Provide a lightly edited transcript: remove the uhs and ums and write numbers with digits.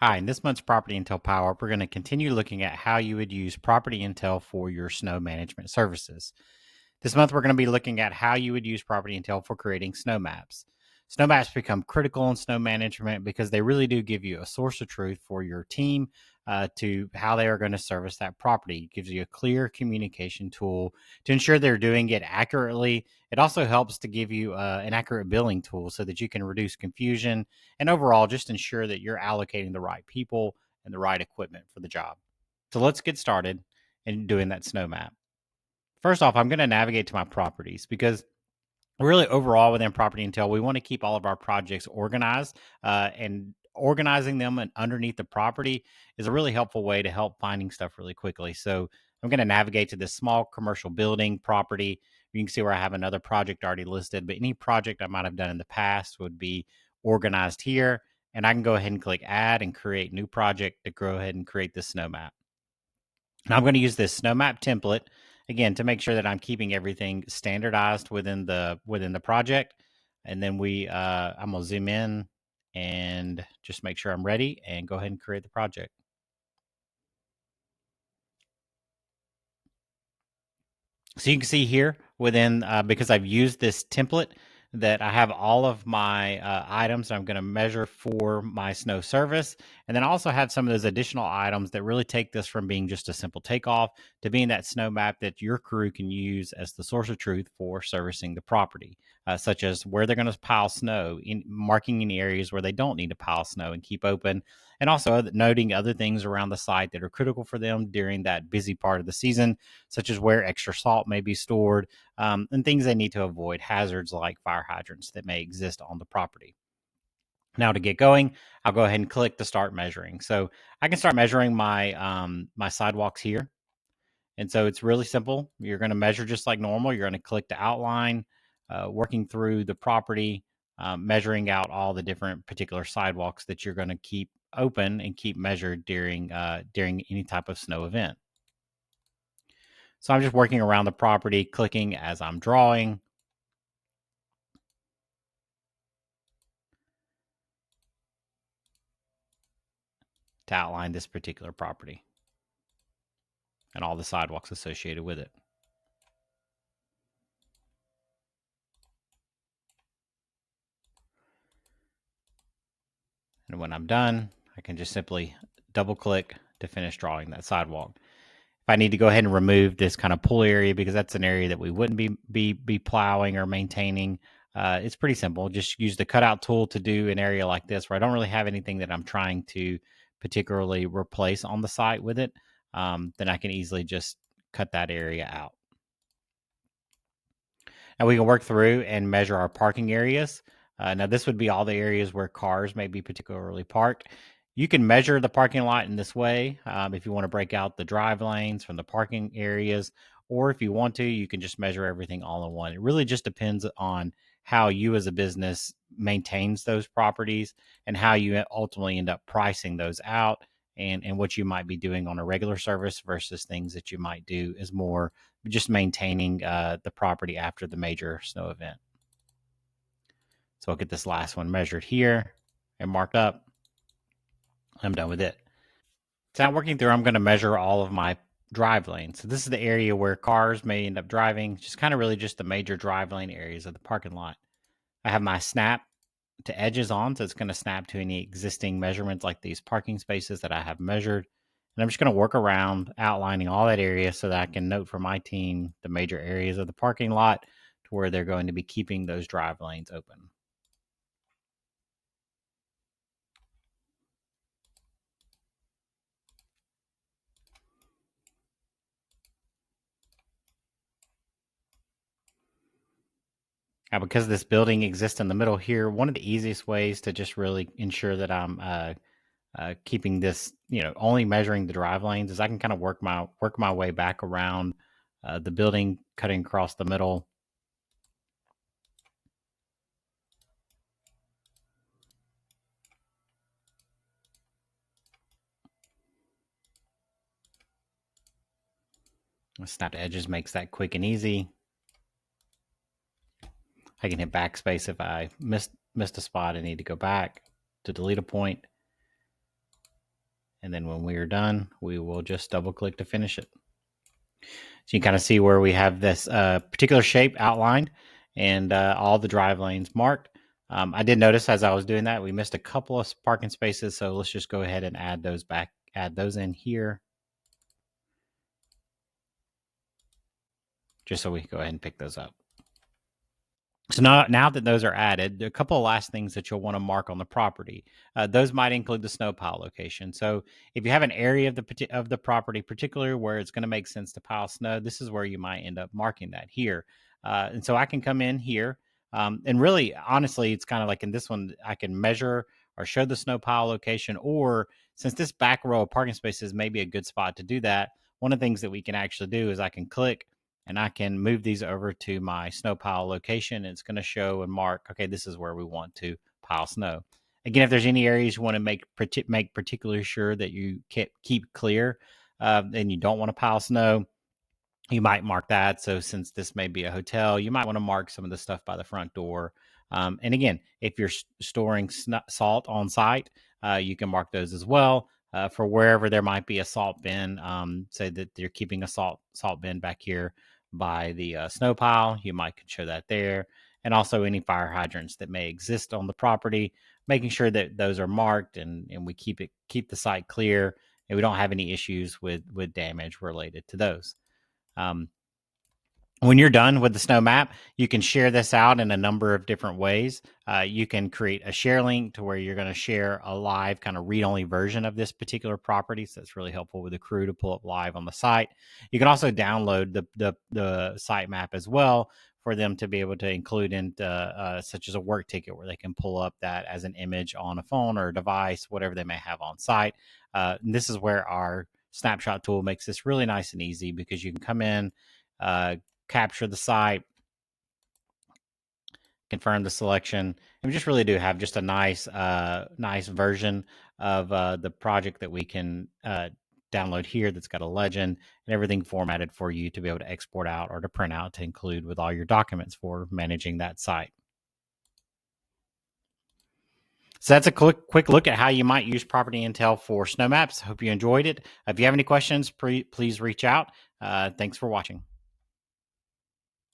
Hi, in this month's Property Intel Power Up, we're going to continue looking at how you would use Property Intel for your snow management services. This month, we're going to be looking at how you would use Property Intel for creating snow maps. Snow maps become critical in snow management because they really do give you a source of truth for your team to how they are going to service that property. It gives you a clear communication tool to ensure they're doing it accurately. It also helps to give you an accurate billing tool so that you can reduce confusion and overall just ensure that you're allocating the right people and the right equipment for the job. So let's get started in doing that snow map. First off, I'm going to navigate to my properties because really overall within Property Intel, we want to keep all of our projects organized and organizing them and underneath the property is a really helpful way to help finding stuff really quickly. So I'm going to navigate to this small commercial building property. You can see where I have another project already listed, but any project I might have done in the past would be organized here. And I can go ahead and click add and create new project to go ahead and create this snow map. Now I'm going to use this snow map template again to make sure that I'm keeping everything standardized within the project. And then I'm going to zoom in and just make sure I'm ready and go ahead and create the project. So you can see here within, because I've used this template, that I have all of my items I'm going to measure for my snow service. And then I also have some of those additional items that really take this from being just a simple takeoff to being that snow map that your crew can use as the source of truth for servicing the property, such as where they're going to pile snow, marking any areas where they don't need to pile snow and keep open, and also noting other things around the site that are critical for them during that busy part of the season, such as where extra salt may be stored, and things they need to avoid, hazards like fire hydrants that may exist on the property. Now to get going, I'll go ahead and click to start measuring. So I can start measuring my sidewalks here. And so it's really simple. You're going to measure just like normal. You're going to click to outline, working through the property, measuring out all the different particular sidewalks that you're going to keep open and keep measured during any type of snow event. So I'm just working around the property, clicking as I'm drawing. To outline this particular property and all the sidewalks associated with it. And when I'm done, I can just simply double click to finish drawing that sidewalk. If I need to go ahead and remove this kind of pull area because that's an area that we wouldn't be plowing or maintaining, it's pretty simple. Just use the cutout tool to do an area like this where I don't really have anything that I'm trying to particularly replace on the site with it. Then I can easily just cut that area out. Now we can work through and measure our parking areas. Now this would be all the areas where cars may be particularly parked. You can measure the parking lot in this way if you want to break out the drive lanes from the parking areas, or if you want to, you can just measure everything all in one. It really just depends on how you as a business maintains those properties and how you ultimately end up pricing those out, and what you might be doing on a regular service versus things that you might do is more just maintaining the property after the major snow event. So I'll get this last one measured here and marked up. I'm done with it. So now working through, I'm going to measure all of my drive lanes. So this is the area where cars may end up driving, just kind of really just the major drive lane areas of the parking lot. I have my snap to edges on, so it's going to snap to any existing measurements like these parking spaces that I have measured. And I'm just going to work around outlining all that area so that I can note for my team the major areas of the parking lot to where they're going to be keeping those drive lanes open. Now, because this building exists in the middle here, one of the easiest ways to just really ensure that I'm keeping this, only measuring the drive lanes is I can kind of work my way back around the building, cutting across the middle. Snap to edges makes that quick and easy. I can hit backspace if I missed a spot and need to go back to delete a point. And then when we are done, we will just double click to finish it. So you can kind of see where we have this particular shape outlined and all the drive lanes marked. I did notice as I was doing that, we missed a couple of parking spaces. So let's just go ahead and add those in here. Just so we can go ahead and pick those up. So now that those are added, there are a couple of last things that you'll want to mark on the property. Those might include the snow pile location. So if you have an area of the property, particularly where it's going to make sense to pile snow, this is where you might end up marking that here. And so I can come in here, and really, honestly, it's kind of like in this one, I can measure or show the snow pile location, or since this back row of parking spaces may be a good spot to do that, one of the things that we can actually do is I can click and I can move these over to my snow pile location. It's going to show and mark, okay, this is where we want to pile snow. Again, if there's any areas you want to make particularly sure that you keep clear and you don't want to pile snow, you might mark that. So since this may be a hotel, you might want to mark some of the stuff by the front door. And again, if you're storing salt on site, you can mark those as well. For wherever there might be a salt bin, say that you're keeping a salt bin back here by the snow pile, you might show that there. And also any fire hydrants that may exist on the property, making sure that those are marked and we keep the site clear and we don't have any issues with damage related to those. When you're done with the snow map, you can share this out in a number of different ways. You can create a share link to where you're going to share a live kind of read-only version of this particular property. So that's really helpful with the crew to pull up live on the site. You can also download the sitemap as well for them to be able to include in such as a work ticket where they can pull up that as an image on a phone or a device, whatever they may have on site. And this is where our snapshot tool makes this really nice and easy because you can come in, capture the site, confirm the selection, and we just really do have just a nice version of the project that we can download here that's got a legend and everything formatted for you to be able to export out or to print out to include with all your documents for managing that site. So that's a quick look at how you might use Property Intel for snow maps. Hope you enjoyed it. If you have any questions, please reach out. Thanks for watching.